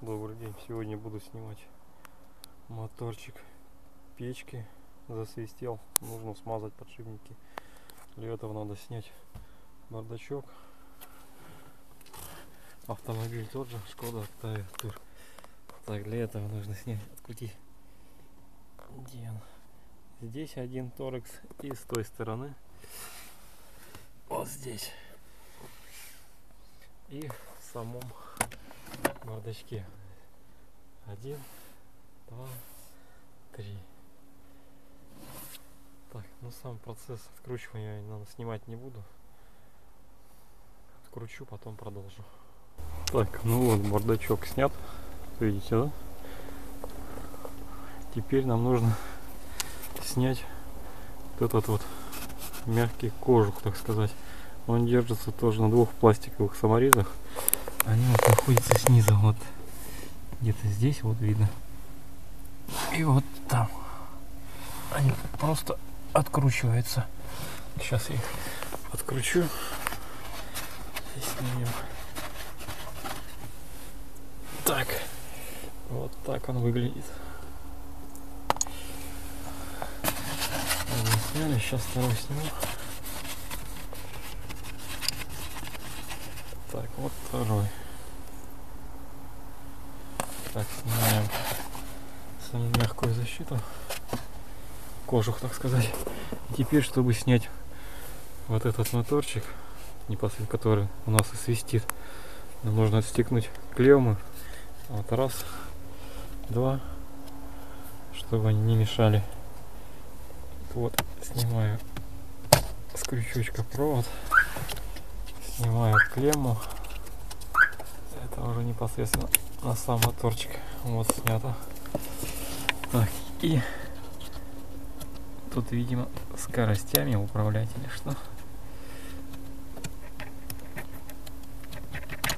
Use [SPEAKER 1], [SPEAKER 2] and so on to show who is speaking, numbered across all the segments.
[SPEAKER 1] Добрый день. Сегодня буду снимать моторчик печки. Засвистел. Нужно смазать подшипники. Для этого надо снять бардачок. Автомобиль тот же, Шкода Октавия Тур. Так, для этого нужно снять, открутить. Где он? Здесь один торекс и с той стороны. Вот здесь. И в самом бардачке. 1, 2, 3. Так, ну сам процесс откручивания я снимать не буду. Откручу, потом продолжу. Так, ну вот бардачок снят. Видите, да? Теперь нам нужно снять вот этот вот мягкий кожух, так сказать. Он держится тоже на двух пластиковых саморезах. Они вот находятся снизу, вот где-то здесь вот видно. И вот там. Они просто откручиваются. Сейчас я их откручу и снимем. Так, вот так он выглядит. Один сняли, сейчас второй сниму. Так, вот второй. Так, снимаем самую мягкую защиту. Кожух, так сказать. И теперь, чтобы снять вот этот моторчик, непосредственно который у нас и свистит, нам нужно отстегнуть клеммы. Вот раз, два, чтобы они не мешали. Вот, снимаю с крючочка провод, снимаю клемму. Это уже непосредственно на сам моторчик. Вот снято. Так, и тут, видимо, скоростями управлять или что.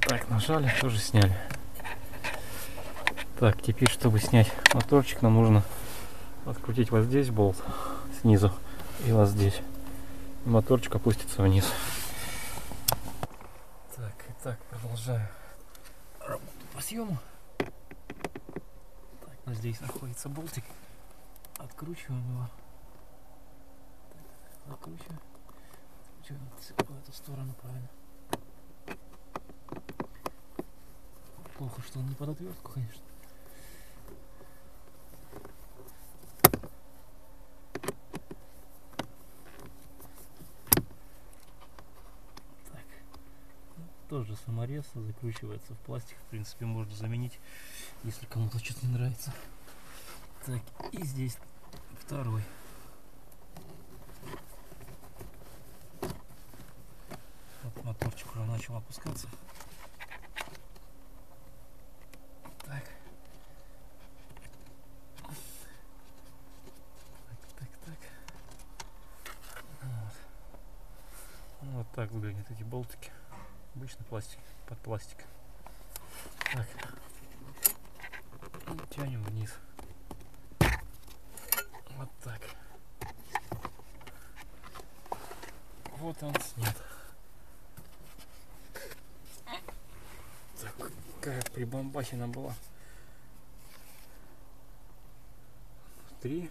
[SPEAKER 1] Так, нажали, тоже сняли. Так, теперь, чтобы снять моторчик, нам нужно открутить вот здесь болт снизу и вот здесь. И моторчик опустится вниз. Так, итак, продолжаю работу по съему. Так, вот здесь находится болтик. Откручиваем его. Так, закручиваем. Откручиваем в эту сторону, правильно. Плохо, что он не под отвертку, конечно. Тоже саморез закручивается в пластик. В принципе, можно заменить, если кому-то что-то не нравится. Так, и здесь второй. Вот моторчик уже начал опускаться. Так. Так. Вот так выглядят эти болтики. Обычный пластик, под пластик. Так. И тянем вниз. Вот так. Вот он снят. Так, какая прибамбахина была. 3.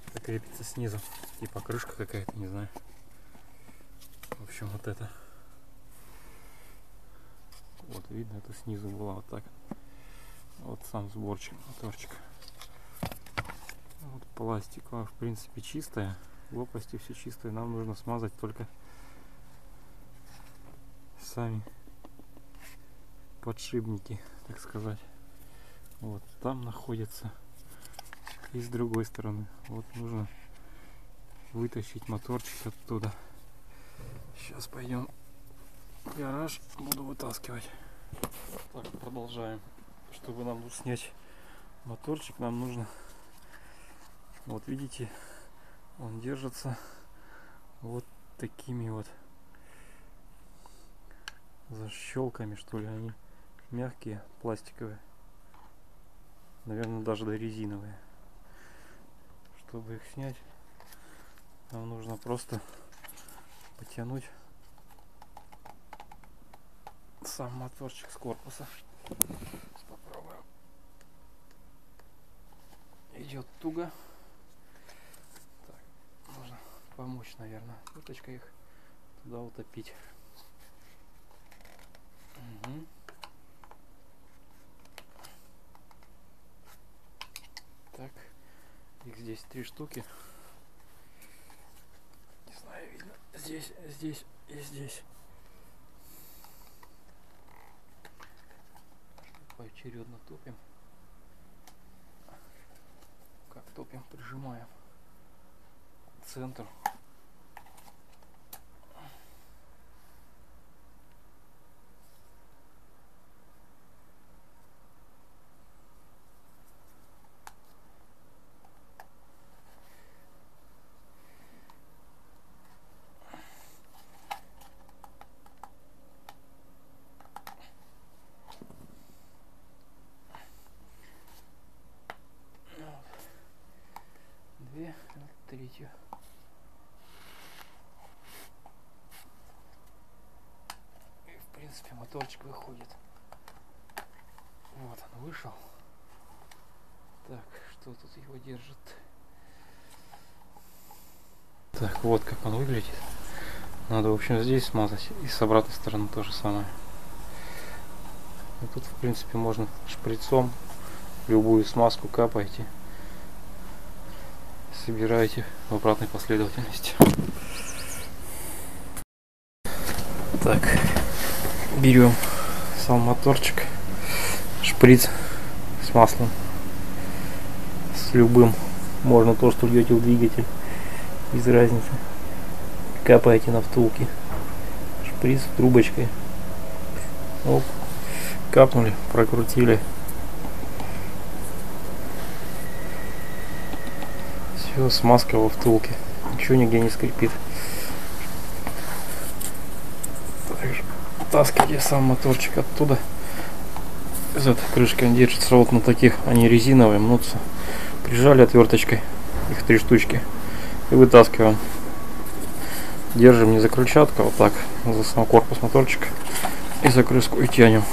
[SPEAKER 1] Это крепится снизу. Типа крышка какая-то, не знаю. В общем, вот это. Вот видно, это снизу было вот так. Вот сам сборчик, моторчик. Вот пластиковая, в принципе, чистая. Лопасти все чистые. Нам нужно смазать только сами подшипники, так сказать. Вот там находится. И с другой стороны. Вот нужно вытащить моторчик оттуда. Сейчас пойдем в гараж, буду вытаскивать. Так, продолжаем. Чтобы нам снять моторчик, нам нужно, вот видите, он держится вот такими вот защелками, что ли. Они мягкие, пластиковые, наверное, даже резиновые. Чтобы их снять, нам нужно просто потянуть сам моторчик с корпуса. идет туго. Так, можно помочь, наверное, уточкой их туда утопить. Угу. Так, их здесь 3 штуки. Не знаю, видно. Здесь, здесь и здесь. Поочередно топим. Как топим, прижимаем к центру. Две, вот третью. И в принципе моторчик выходит. Вот он вышел. Так, что тут его держит? Так, вот как он выглядит. Надо, в общем, здесь смазать. И с обратной стороны то же самое. И тут, в принципе, можно шприцом любую смазку капаете. Собираете в обратной последовательности. Так, берем сам моторчик, шприц с маслом, с любым, можно то, что льете в двигатель, без разницы. Капаете на втулки, шприц трубочкой, оп, капнули, прокрутили. Все, смазка во втулке, ничего нигде не скрипит. Также таскайте сам моторчик оттуда. Из этой крышки он держится вот на таких, они резиновые, мнутся. Прижали отверточкой, их 3 штучки, и вытаскиваем. Держим не за крыльчатку, а вот так, за сам корпус моторчика, и за крышку и тянем.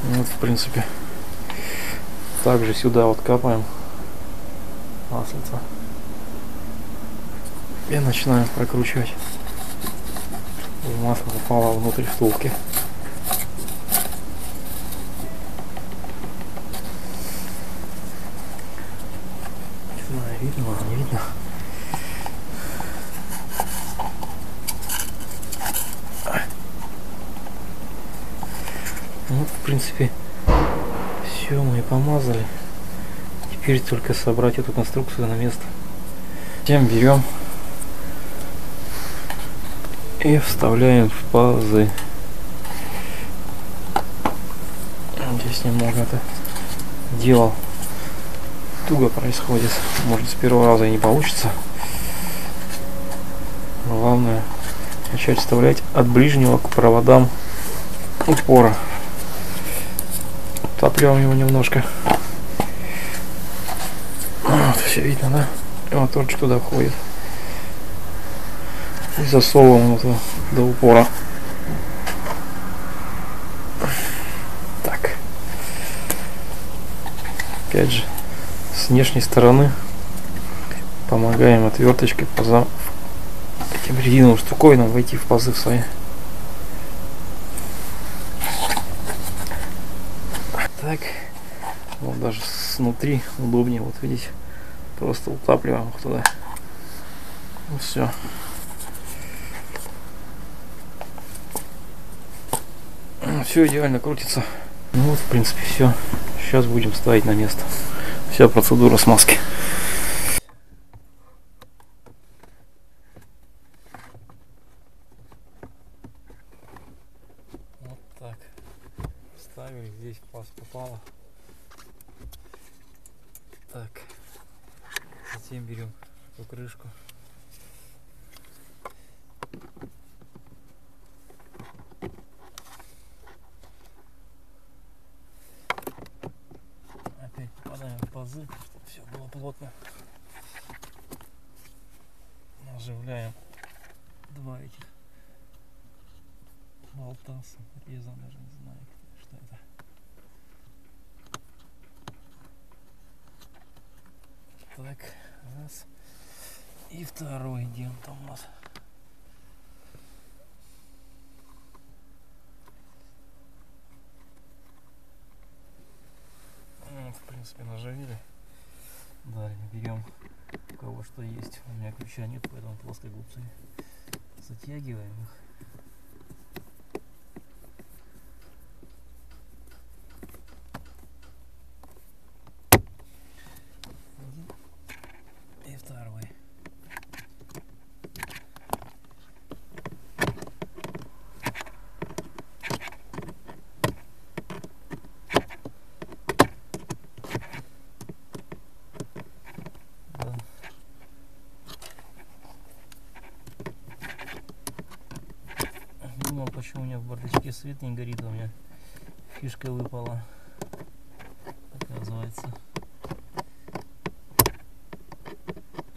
[SPEAKER 1] Вот, в принципе, также сюда вот капаем маслица и начинаем прокручивать, чтобы масло попало внутрь втулки. Не знаю, видно вам, не видно. Вот, в принципе, все мы и помазали. Теперь только собрать эту конструкцию на место. Затем берем и вставляем в пазы. Здесь немного это дело туго происходит. Может, с первого раза и не получится. Но главное начать вставлять от ближнего к проводам упора. Утапливаем его немножко. Вот, все видно, да? И моторчик туда входит. И засовываем его до упора. Так. Опять же, с внешней стороны помогаем отверточкой по этим резиновым штуковинам войти в пазы свои. Так, вот даже снутри удобнее, вот видите, просто утапливаем их туда. Ну все. Все идеально крутится. Ну вот, в принципе, все. Сейчас будем ставить на место. Вся процедура смазки. Вот так. Ставили, здесь паз попало. Так. Затем берем эту крышку. Опять попадаем в пазы, чтобы все было плотно. Наживляем 2 этих болта с резом, даже не знаю, что это. Так, раз. И второй, где он там у нас? Вот, в принципе, наживили. Далее берем, у кого что есть. У меня ключа нет, поэтому плоскогубцы. Затягиваем их. И второй. Да. Думал, почему у меня в бардачке свет не горит, а у меня фишка выпала. Оказывается,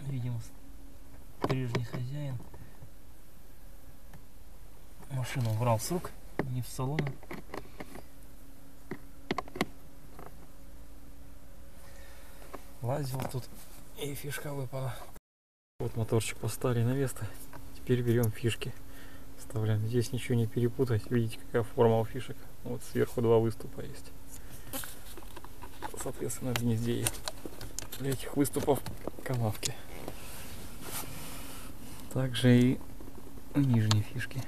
[SPEAKER 1] видимо, прежний хозяин машину брал с рук, не в салон. Лазил тут, и фишка выпала. Вот моторчик поставили на место. Теперь берем фишки, вставляем. Здесь ничего не перепутать. Видите, какая форма у фишек. Вот сверху два выступа есть. Соответственно, в гнезде есть для этих выступов канавки. Также и нижние фишки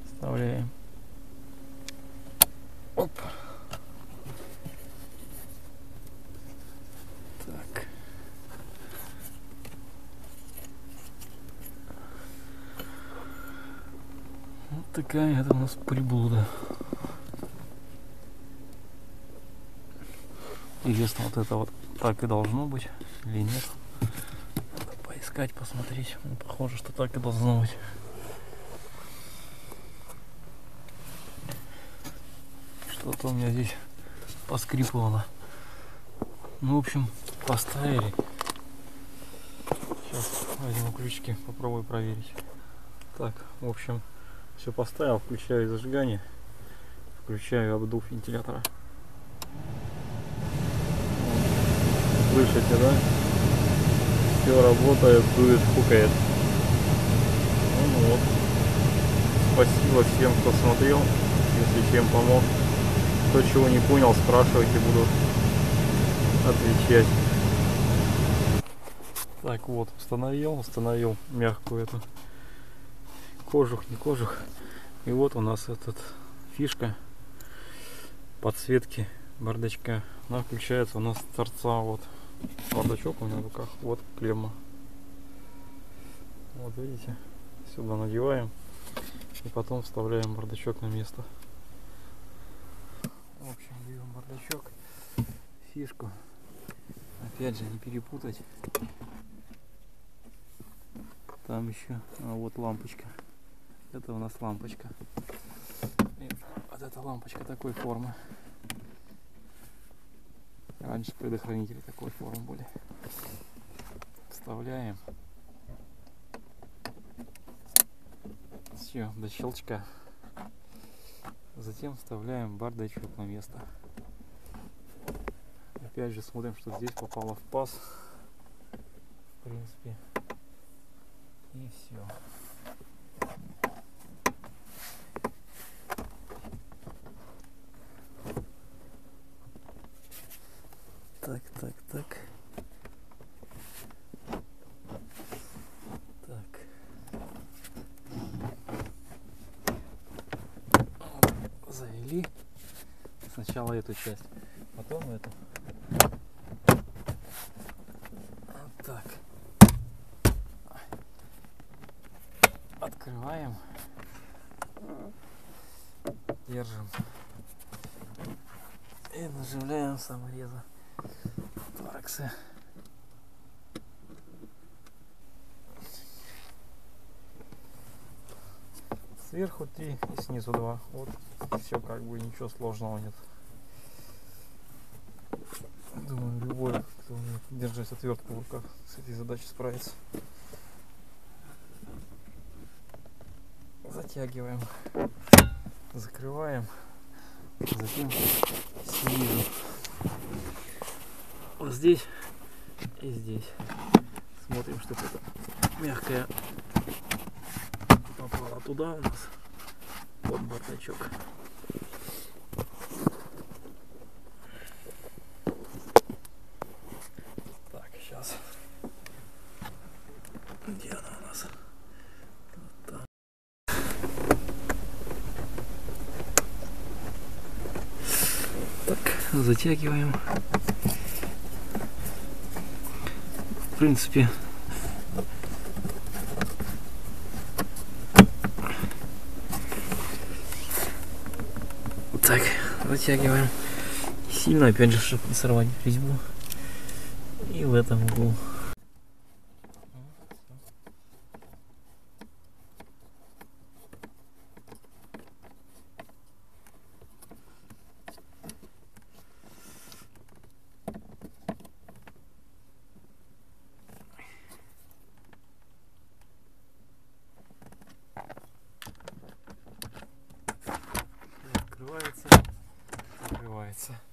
[SPEAKER 1] вставляем. Оп. Так. Вот такая это у нас приблуда. Интересно, вот это вот так и должно быть или нет? Надо поискать, посмотреть. Ну, похоже, что так и должно быть. Что-то у меня здесь поскрипывало. Ну, в общем, поставили. Сейчас возьму ключики, попробую проверить. Так, в общем, все поставил. Включаю зажигание. Включаю обдув вентилятора. Слышите, да? Все работает, дует, фукает. Ну вот. Спасибо всем, кто смотрел. Если чем помог. Кто чего не понял, спрашивайте, буду отвечать. Так вот, установил мягкую эту кожух, не кожух. И вот у нас этот фишка подсветки бардачка. Она включается у нас с торца. Вот бардачок у меня в руках. Вот клемма. Вот видите, сюда надеваем и потом вставляем бардачок на место. В общем, берем бардачок, фишку. Опять же, не перепутать. Там еще, вот лампочка. Это у нас лампочка. И вот эта лампочка такой формы. Раньше предохранители такой формы были. Вставляем. Все, до щелчка. Затем вставляем бардачок на место. Опять же смотрим, что здесь попало в паз. В принципе. И все. Так. Завели. Сначала эту часть, потом эту. Вот так. Открываем. Держим. И нажимаем самореза тораксы. Сверху 3 и снизу 2. Вот все, как бы ничего сложного нет. Думаю, любой, кто умеет держать отвертку в руках, с этой задачей справится. Затягиваем, закрываем, затем снизу вот здесь и здесь. Смотрим, что это мягкая попала туда у нас под бардачок. Так, сейчас. Где она у нас? Вот там. Так, затягиваем. В принципе, так, затягиваем сильно, опять же, чтобы не сорвать резьбу. И в этом углу. Открывается, закрывается.